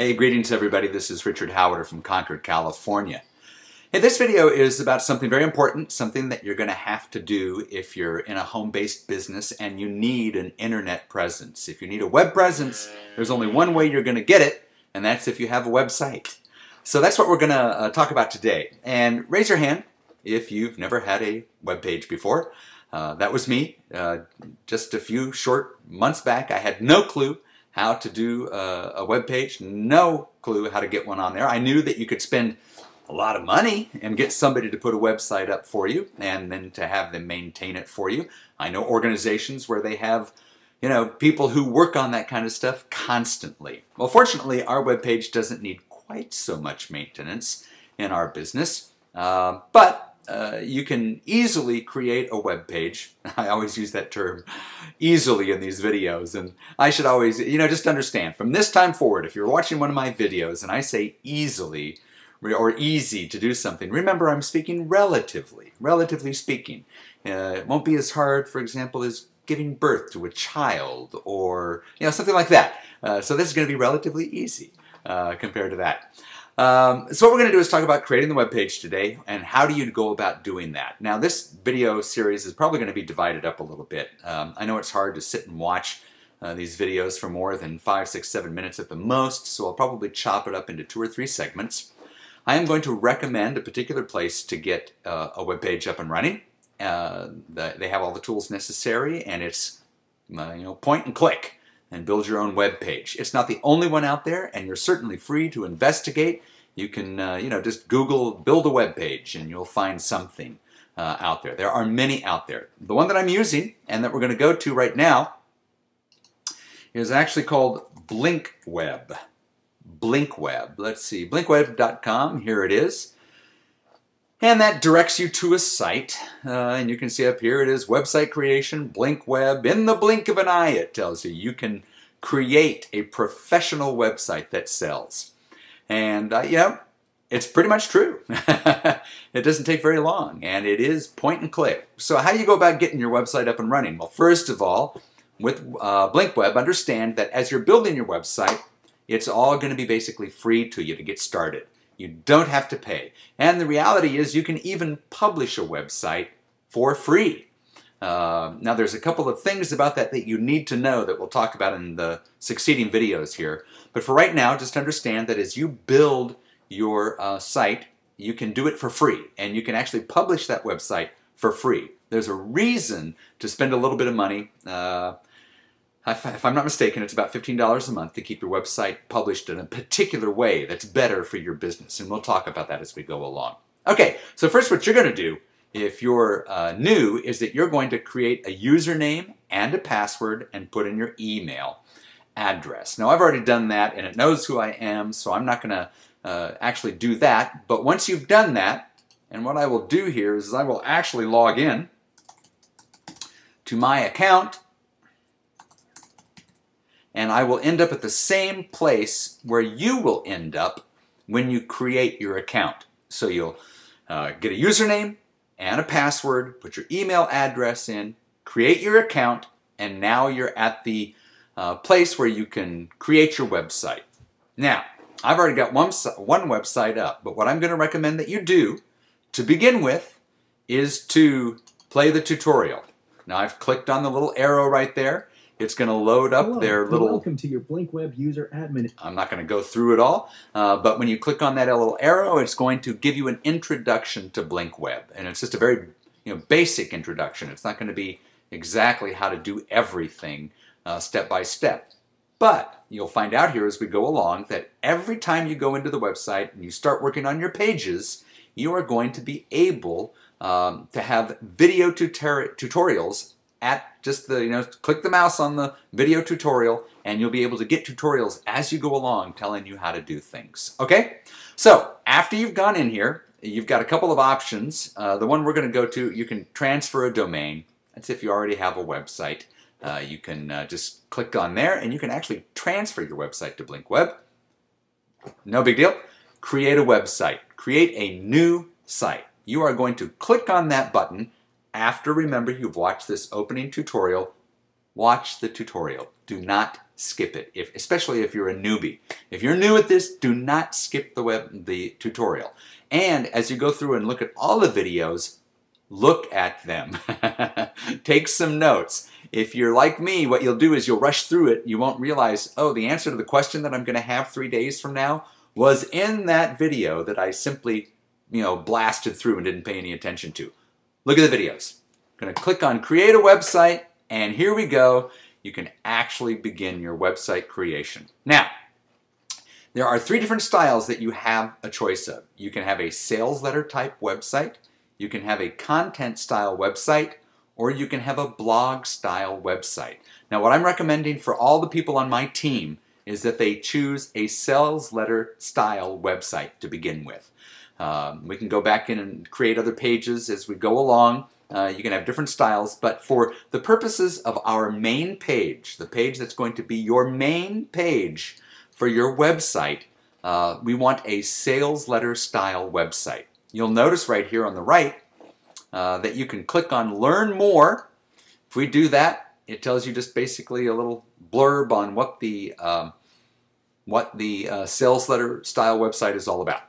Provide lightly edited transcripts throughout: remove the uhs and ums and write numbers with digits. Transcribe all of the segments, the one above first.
Hey, greetings everybody. This is Richard Howard from Concord, California. Hey, this video is about something very important, something that you're going to have to do if you're in a home-based business and you need an internet presence. If you need a web presence, there's only one way you're going to get it, and that's if you have a website. So that's what we're going to talk about today. And raise your hand if you've never had a web page before. That was me. Just a few short months back, I had no clue how to do a web page, no clue how to get one on there. I knew that you could spend a lot of money and get somebody to put a website up for you and then to have them maintain it for you. I know organizations where they have, people who work on that kind of stuff constantly. Well, fortunately, our web page doesn't need quite so much maintenance in our business, but you can easily create a web page. I always use that term, easily, in these videos, and I should always, just understand, from this time forward, if you're watching one of my videos and I say easily or easy to do something, remember I'm speaking relatively speaking. It won't be as hard, for example, as giving birth to a child or something like that. So this is going to be relatively easy compared to that. So what we're going to do is talk about creating the web page today and how do you go about doing that. Now this video series is probably going to be divided up a little bit. I know it's hard to sit and watch these videos for more than 5, 6, 7 minutes at the most, so I'll probably chop it up into 2 or 3 segments. I am going to recommend a particular place to get a web page up and running. They have all the tools necessary, and it's point and click and build your own web page. It's not the only one out there, and you're certainly free to investigate. You can, just Google build a web page, and you'll find something out there. There are many out there. The one that I'm using, and that we're going to go to right now, is actually called BlinkWeb. BlinkWeb. Let's see, blinkweb.com. Here it is. And that directs you to a site, and you can see up here it is website creation, BlinkWeb. In the blink of an eye, it tells you you can create a professional website that sells. And, it's pretty much true. It doesn't take very long, and it is point and click. So how do you go about getting your website up and running? Well, first of all, with BlinkWeb, understand that as you're building your website, it's all going to be basically free to you to get started. You don't have to pay. And the reality is you can even publish a website for free. Now there's a couple of things about that that you need to know that we'll talk about in the succeeding videos here. But for right now, just understand that as you build your site, you can do it for free. And you can actually publish that website for free. There's a reason to spend a little bit of money. If I'm not mistaken, it's about $15 a month to keep your website published in a particular way that's better for your business. And we'll talk about that as we go along. Okay, so first what you're going to do, if you're new, is that you're going to create a username and a password and put in your email address. Now I've already done that and it knows who I am, so I'm not going to actually do that. But once you've done that, and what I will do here is I will actually log in to my account, and I will end up at the same place where you will end up when you create your account. So you'll get a username and a password, put your email address in, create your account, and now you're at the place where you can create your website. Now, I've already got one website up, but what I'm going to recommend that you do to begin with is to play the tutorial. Now I've clicked on the little arrow right there. It's going to load up their little... Welcome to your BlinkWeb user admin. I'm not going to go through it all, but when you click on that little arrow, it's going to give you an introduction to BlinkWeb. And it's just a very basic introduction. It's not going to be exactly how to do everything step by step. But you'll find out here as we go along that every time you go into the website and you start working on your pages, you are going to be able to have video tutorials at just the, click the mouse on the video tutorial and you'll be able to get tutorials as you go along telling you how to do things. Okay? So after you've gone in here, you've got a couple of options. The one we're going to go to, you can transfer a domain. That's if you already have a website. You can just click on there and you can actually transfer your website to BlinkWeb. No big deal. Create a website. Create a new site. You are going to click on that button after, remember, you've watched this opening tutorial watch the tutorial. Do not skip it, especially if you're a newbie. If you're new at this, do not skip the tutorial. And as you go through and look at all the videos, look at them. Take some notes. If you're like me, what you'll do is you'll rush through it. You won't realize, oh, the answer to the question that I'm going to have 3 days from now was in that video that I simply, blasted through and didn't pay any attention to. Look at the videos. I'm going to click on Create a Website, and here we go. You can actually begin your website creation. Now, there are 3 different styles that you have a choice of. You can have a sales letter type website, you can have a content style website, or you can have a blog style website. Now, what I'm recommending for all the people on my team is that they choose a sales letter style website to begin with. We can go back in and create other pages as we go along. You can have different styles, but for the purposes of our main page, the page that's going to be your main page for your website, we want a sales letter style website. You'll notice right here on the right that you can click on Learn More. If we do that, it tells you just basically a little blurb on what the sales letter style website is all about.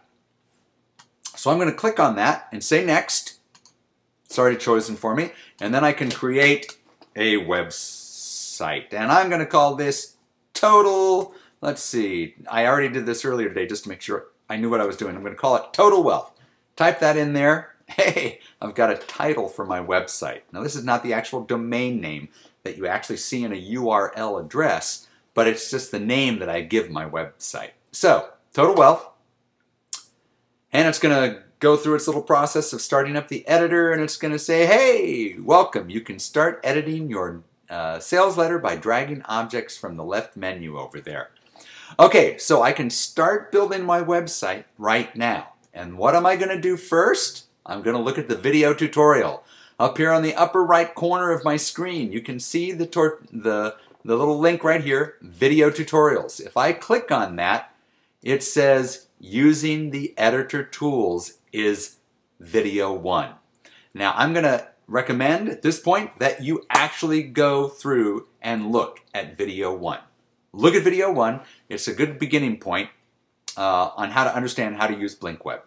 So I'm going to click on that and say Next. It's already chosen for me. And then I can create a website. And I'm going to call this Total, let's see, I already did this earlier today just to make sure I knew what I was doing. I'm going to call it Total Wealth. Type that in there. Hey, I've got a title for my website. Now this is not the actual domain name that you actually see in a URL address, but it's just the name that I give my website. So, Total Wealth. And it's going to go through its little process of starting up the editor, and it's going to say, hey, welcome. You can start editing your sales letter by dragging objects from the left menu over there. Okay, so I can start building my website right now. And what am I going to do first? I'm going to look at the video tutorial. Up here on the upper right corner of my screen, you can see the little link right here, Video Tutorials. If I click on that, it says using the editor tools is video 1. Now I'm going to recommend at this point that you actually go through and look at video 1. Look at video 1. It's a good beginning point on how to understand how to use BlinkWeb.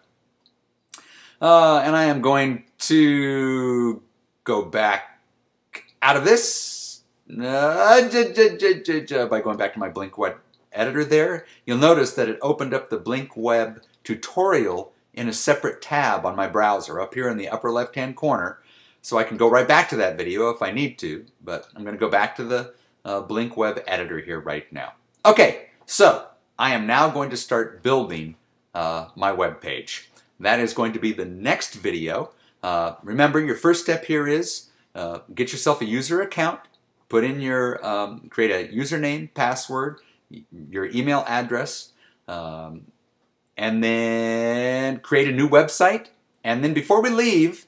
And I am going to go back out of this by going back to my BlinkWeb editor there. You'll notice that it opened up the BlinkWeb tutorial in a separate tab on my browser up here in the upper left hand corner, so I can go right back to that video if I need to, but I'm going to go back to the BlinkWeb editor here right now. Okay, so I am now going to start building my web page. That is going to be the next video. Remember, your first step here is get yourself a user account, put in your, create a username, password, your email address, and then create a new website. And then before we leave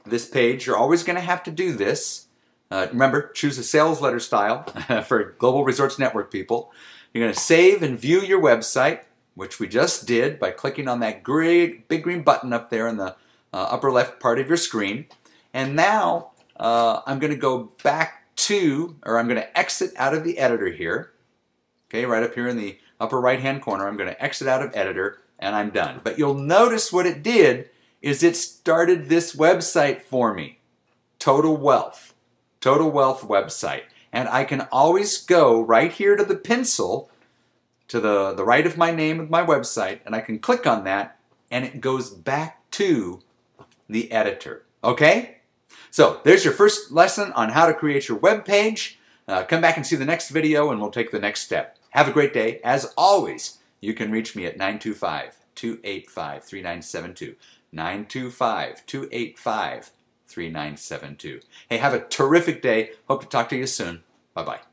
this page, you're always going to have to do this. Remember, choose a sales letter style for Global Resorts Network people. You're going to save and view your website, which we just did by clicking on that big green button up there in the upper left part of your screen. And now I'm going to go back to, or I'm going to exit out of the editor here. Okay, right up here in the upper right hand corner, I'm going to exit out of editor and I'm done. But you'll notice what it did is it started this website for me, Total Wealth website. And I can always go right here to the pencil to the right of my name of my website, and I can click on that and it goes back to the editor. Okay? So there's your first lesson on how to create your web page. Come back and see the next video and we'll take the next step. Have a great day. As always, you can reach me at 925-285-3972. 925-285-3972. Hey, have a terrific day. Hope to talk to you soon. Bye-bye.